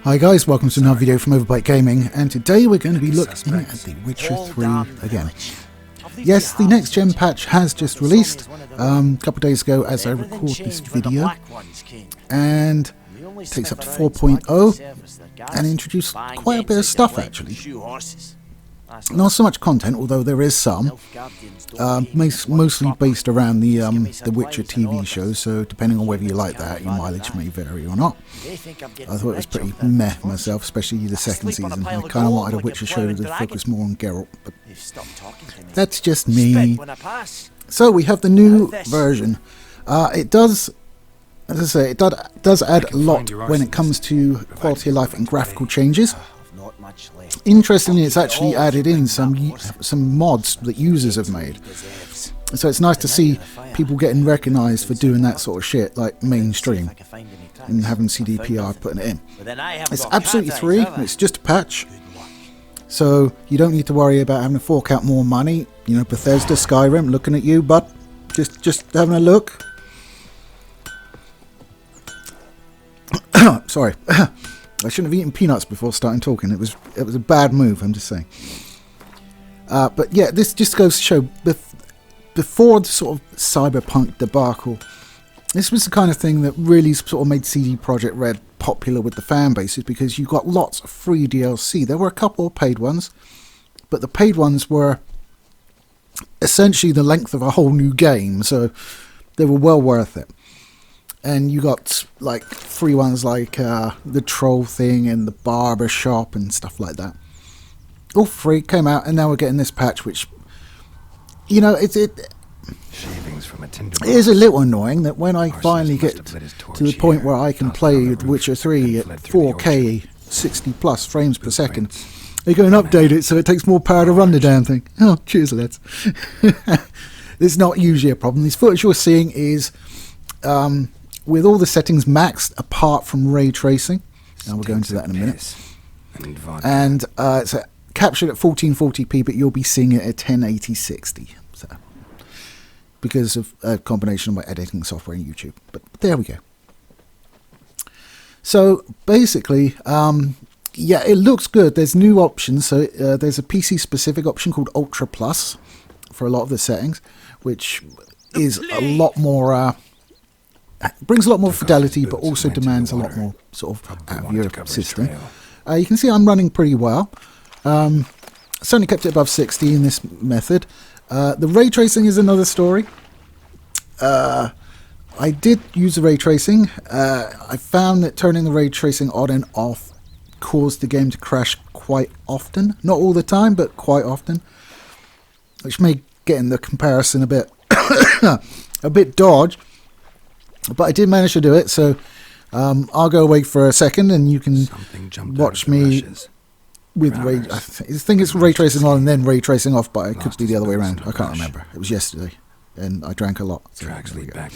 Hi guys, welcome to another video from Overbite Gaming, and today we're going to be looking at The Witcher 3 again. Yes, the next gen patch has just released a couple of days ago as I record this video, and it takes up to 4.0 and introduced quite a bit of stuff actually. Not so much content, although there is some, mostly based around the Witcher TV show, so depending on whether you like that, your mileage may vary or not. I thought it was pretty meh myself, especially the second season. I kind of wanted a Witcher show that focused more on Geralt, but that's just me. So we have the new version. It does, as I say, it does add a lot when it comes to quality of life and graphical changes. Interestingly, it's actually added in some mods that users have made. So it's nice to see people getting recognised for doing that sort of shit, like mainstream, and having CDPR putting it in. It's absolutely free, it's just a patch. So you don't need to worry about having to fork out more money. You know, Bethesda, Skyrim, looking at you, bud. Just having a look. Sorry. I shouldn't have eaten peanuts before starting talking. It was a bad move, I'm just saying. But yeah, this just goes to show, before the sort of cyberpunk debacle, this was the kind of thing that really sort of made CD Projekt Red popular with the fan bases, because you got lots of free DLC. There were a couple of paid ones, but the paid ones were essentially the length of a whole new game, so they were well worth it. And you got like free ones like the troll thing and the barber shop and stuff like that. All free, came out, and now we're getting this patch, which, you know, it is a little annoying that when I finally get to the point where I can play Witcher 3 at 4K 60 plus frames per second, they go and update it so it takes more power to run the damn thing. Oh, cheers, lads. It's not usually a problem. This footage you're seeing is with all the settings maxed apart from ray tracing. Now we'll go into that in a minute. And it's captured at 1440p, but you'll be seeing it at 1080-60. So, because of a combination of my editing software and YouTube. But there we go. So basically, yeah, it looks good. There's new options. So there's a PC specific option called Ultra Plus for a lot of the settings, which is a lot more brings a lot more fidelity, but also demands a lot more sort of out of your system. You can see I'm running pretty well. Certainly kept it above 60 in this method. The ray tracing is another story. I did use the ray tracing. I found that turning the ray tracing on and off caused the game to crash quite often. Not all the time, but quite often, which made getting the comparison a bit a bit dodge. But I did manage to do it, so I'll go away for a second, and you can watch me with ray. I think it's ray tracing on and then ray tracing off, but it could be the other way around. I can't remember. It was yesterday, and I drank a lot. So Tracks lead back.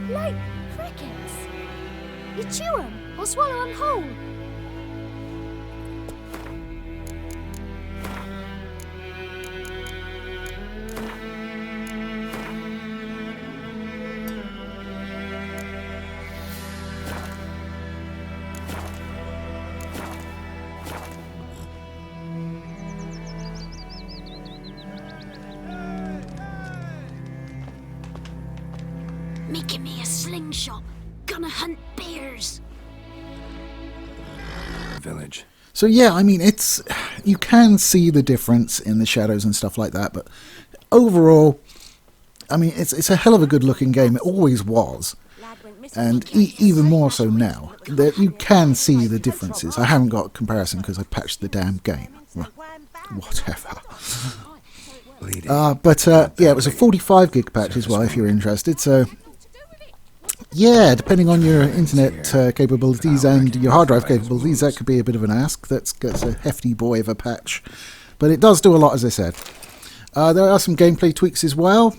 Like crickets. You chew them or swallow them whole. Making me a slingshot. Gonna hunt bears. Village. So yeah, I mean, it's, you can see the difference in the shadows and stuff like that, but overall, I mean, it's a hell of a good looking game. It always was, and even more so now. That you can see the differences. I haven't got a comparison because I patched the damn game. Whatever. But yeah, it was a 45 gig patch as well, if you're interested. So yeah, depending on your internet capabilities and your hard drive capabilities, that could be a bit of an ask. That's a hefty boy of a patch, but it does do a lot, as I said. There are some gameplay tweaks as well.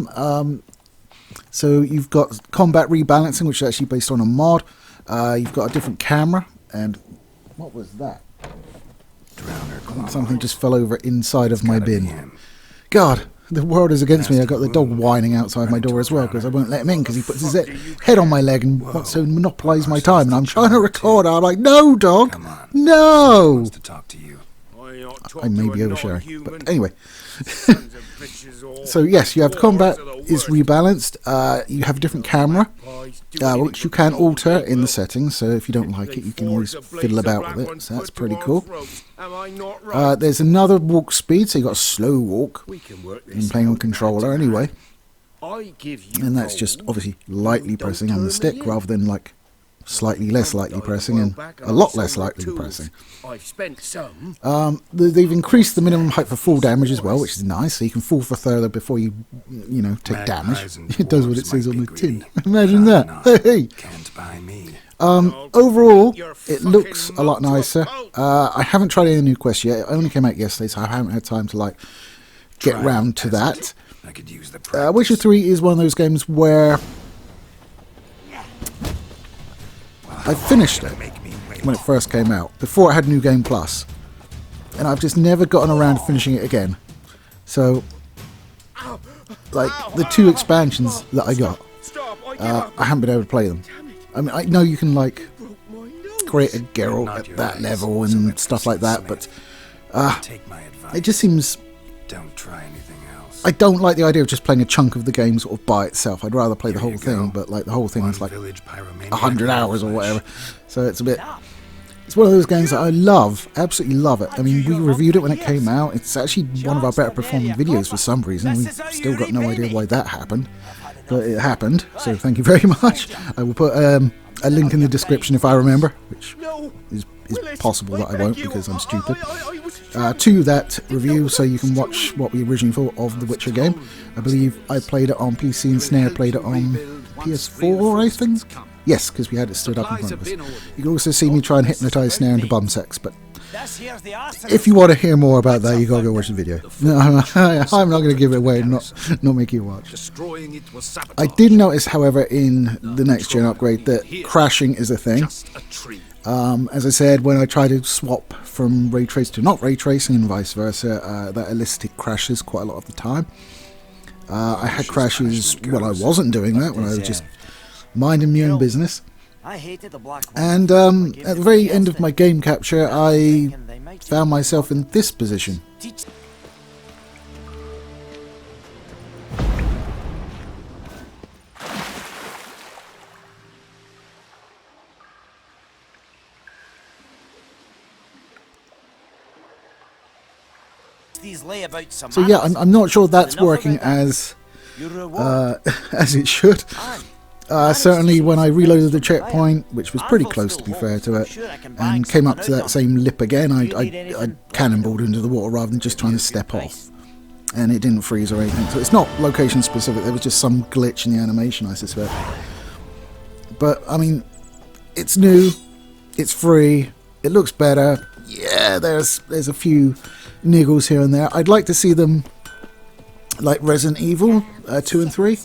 So you've got combat rebalancing, which is actually based on a mod. You've got a different camera, and what was that? Something just fell over inside of my bin. God, The world is against me. I've got the dog whining outside my door as well because I won't let him in because he puts his head on my leg and wants to monopolise my time. And I'm trying to record. I'm like, no, dog, no. I may be oversharing, but anyway. So yes, you have combat is rebalanced. You have a different camera, which you can alter in the settings. So if you don't like it, you can always fiddle about with it. So that's pretty cool. There's another walk speed, so you got a slow walk in playing on controller anyway. And that's just obviously lightly pressing on the stick rather than like slightly less lightly pressing and a lot less lightly pressing. They've increased the minimum height for fall damage as well, which is nice, so you can fall for further before you take damage. It does what it says on the tin. Imagine that. Hey. Overall, it looks a lot nicer. I haven't tried any new quests yet. It only came out yesterday, so I haven't had time to like get round to that. Witcher 3 is one of those games where I finished it when it first came out, before it had New Game Plus, and I've just never gotten around to finishing it again. So, like, the 2 expansions that I got, I haven't been able to play them. I mean, I know you can, like, create a Geralt at that level and stuff like that, but it just seems... Don't try anything else. I don't like the idea of just playing a chunk of the game sort of by itself. I'd rather play the whole thing, but like the whole thing is like 100 hours or whatever. So it's a bit... It's one of those games that I love, absolutely love it. I mean, we reviewed it when it came out. It's actually one of our better performing videos for some reason. We've still got no idea why that happened, but it happened, so thank you very much. I will put a link in the description if I remember, which is possible that I won't because I'm stupid, to that review, so you can watch what we originally thought of the Witcher game. I believe I played it on PC and Snare played it on PS4, I think? Yes, because we had it stood up in front of us. You can also see me try and hypnotise Snare into bum sex, but if you want to hear more about that, you gotta go watch the video. No, I'm not going to give it away and not make you watch. I did notice, however, in the next gen upgrade that crashing is a thing. As I said, when I try to swap from ray trace to not ray tracing and vice versa, that elicited crashes quite a lot of the time. I had crashes when I wasn't doing that, when I was just minding my own business. And at the very end of my game capture, I found myself in this position. So yeah, I'm not sure that's working as it should. Certainly when I reloaded the checkpoint, which was pretty close to be fair to it, and came up to that same lip again, I cannonballed into the water rather than just trying to step off. And it didn't freeze or anything, so it's not location specific, there was just some glitch in the animation, I suspect. But, I mean, it's new, it's free, it looks better, yeah, there's a few niggles here and there. I'd like to see them like Resident Evil 2 and 3.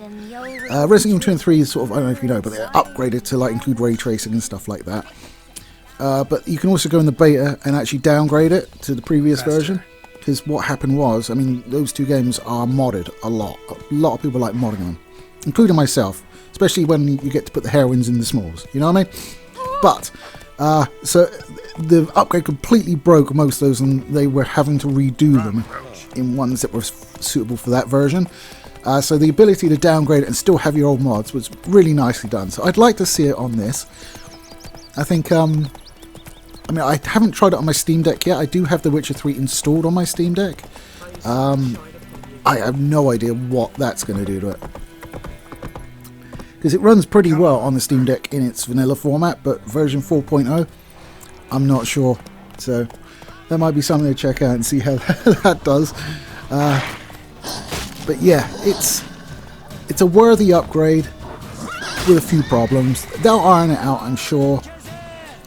Resident Evil 2 and 3 is sort of, I don't know if you know, but they're upgraded to like include ray tracing and stuff like that. But you can also go in the beta and actually downgrade it to the previous version. Because what happened was, I mean, those 2 games are modded a lot. A lot of people like modding them, including myself. Especially when you get to put the heroines in the smalls, you know what I mean? But, so the upgrade completely broke most of those and they were having to redo them in ones that were suitable for that version. So the ability to downgrade it and still have your old mods was really nicely done. So I'd like to see it on this. I think, I mean, I haven't tried it on my Steam Deck yet. I do have The Witcher 3 installed on my Steam Deck. I have no idea what that's going to do to it. Because it runs pretty well on the Steam Deck in its vanilla format, but version 4.0, I'm not sure. So that might be something to check out and see how that does. But yeah, it's a worthy upgrade with a few problems. They'll iron it out, I'm sure.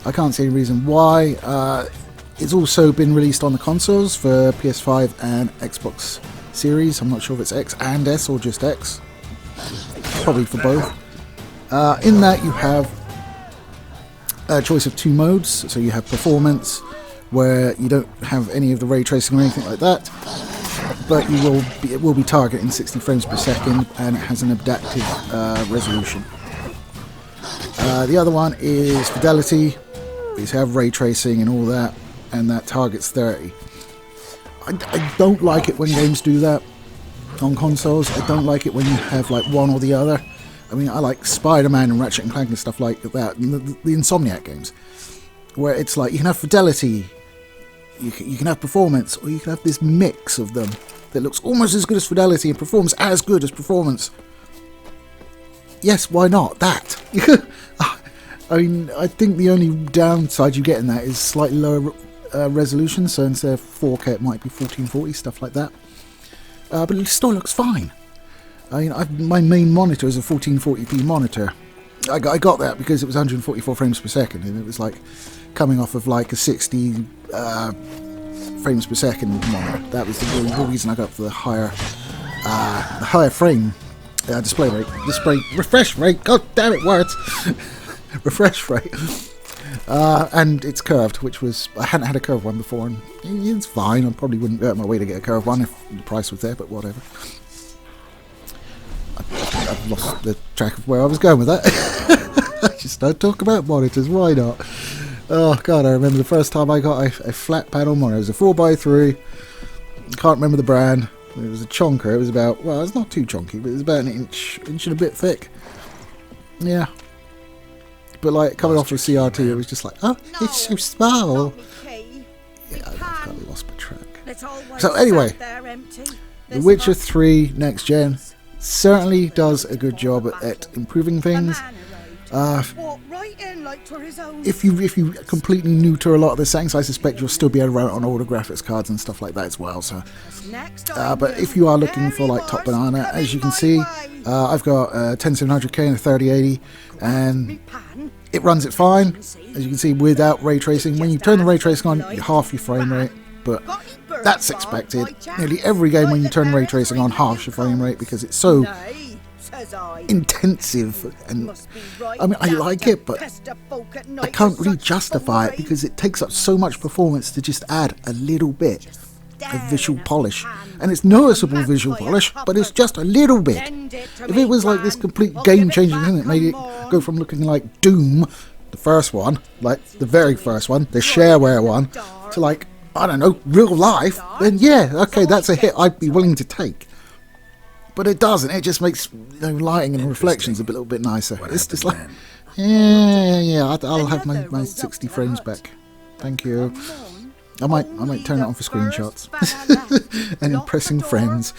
I can't see any reason why. It's also been released on the consoles for PS5 and Xbox Series. I'm not sure if it's X and S or just X. Probably for both. In that you have a choice of 2 modes. So you have performance, where you don't have any of the ray tracing or anything like that. but it will be targeting 60 frames per second, and it has an adaptive resolution. The other one is fidelity. It's have ray tracing and all that, and that targets 30. I don't like it when games do that on consoles. I don't like it when you have like one or the other. I mean, I like Spider-Man and Ratchet and Clank and stuff like that, and the Insomniac games, where it's like you can have fidelity, you can have performance, or you can have this mix of them that looks almost as good as fidelity and performs as good as performance. Yes, why not? That. I mean, I think the only downside you get in that is slightly lower resolution, so instead of 4K it might be 1440, stuff like that. But it still looks fine. I mean, my main monitor is a 1440p monitor. I got that because it was 144 frames per second, and it was like coming off of like a 60 frames per second monitor. That was the reason I got for the higher frame display rate. Refresh rate. God damn it, words. Refresh rate. And it's curved, which was I hadn't had a curved one before, and it's fine. I probably wouldn't go out my way to get a curved one if the price was there, but whatever. I've lost the track of where I was going with that. I just don't talk about monitors. Why not? Oh god, I remember the first time I got a flat panel monitor. It was a 4x3. Can't remember the brand. It was a chonker. It was about, well, it's not too chonky, but it was about an inch and a bit thick. Yeah. But like coming off of CRT, it was just like, oh, it's so small. Yeah, I've kind of lost my track. So anyway, The Witcher 3 Next Gen certainly does a good job at improving things. If you completely new to a lot of the settings, I suspect you'll still be able to run it on older graphics cards and stuff like that as well. So, but if you are looking for like top banana, as you can see, I've got a 10700K and a 3080, and it runs it fine, as you can see, without ray tracing. When you turn the ray tracing on, you half your frame rate, but that's expected. Nearly every game when you turn ray tracing on, half your frame rate, because it's so intensive. And I mean, I like it, but I can't really justify it because it takes up so much performance to just add a little bit of visual polish, and it's noticeable visual polish, but it's just a little bit. If it was like this complete game-changing thing that made it go from looking like Doom, the first one, like the very first one, the shareware one, to like, I don't know, real life, then yeah, okay, that's a hit I'd be willing to take. But it doesn't. It just makes, you know, lighting and reflections a little bit nicer. It's just like, yeah, I'll have my 60 frames back. Thank you. I might turn it on for screenshots and impressing friends.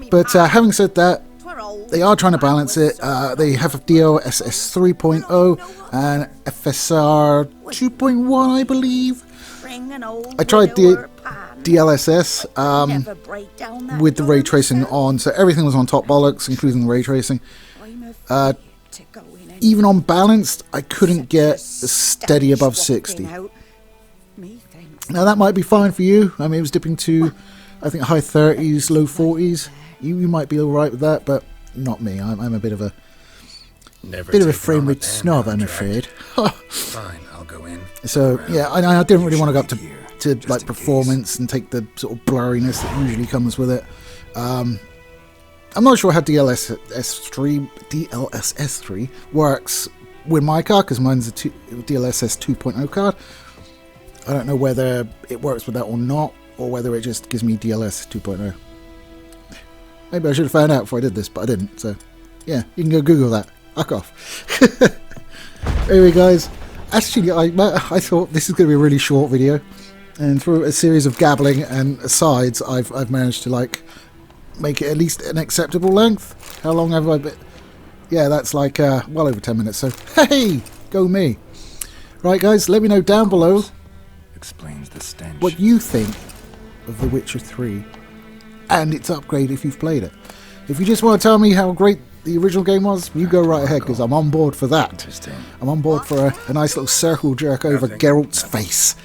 But having said that, they are trying to balance it. They have a DLSS 3.0 and FSR 2.1, I believe. I tried DLSS with the ray tracing on, so everything was on top bollocks, including the ray tracing. Even on balanced, I couldn't get steady above 60. Now that might be fine for you. I mean, it was dipping to, I think, high 30s, low 40s. You might be all right with that, but not me. I'm a bit of a frame rate snob, I'm afraid. Fine, I'll go in. So yeah, I didn't really want to go up to like performance and take the sort of blurriness that usually comes with it. I'm not sure how DLSS 3 works with my card, because mine's a DLSS 2.0 card. I don't know whether it works with that or not, or whether it just gives me DLSS 2.0. Maybe I should have found out before I did this, but I didn't. So yeah, you can go Google that. Fuck off. Anyway, guys, actually, I thought this is going to be a really short video, and through a series of gabbling and asides, I've managed to like make it at least an acceptable length. How long have I been? Yeah, that's like well over 10 minutes, so hey, go me. Right, guys, let me know down below Explains the stench. what you think of The Witcher 3 and its upgrade if you've played it. If you just want to tell me how great the original game was, you go right ahead, because I'm on board for that. Interesting. I'm on board for a nice little circle jerk over Geralt's face.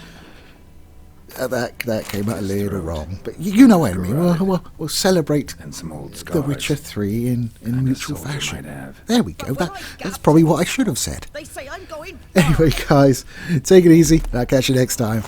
That came out a little wrong, but you know what I mean. We'll celebrate And some old The scars. Witcher 3 in mutual soldier fashion. might have. There we go. That's probably what I should have said. They say I'm going. Anyway, guys, take it easy. I'll catch you next time.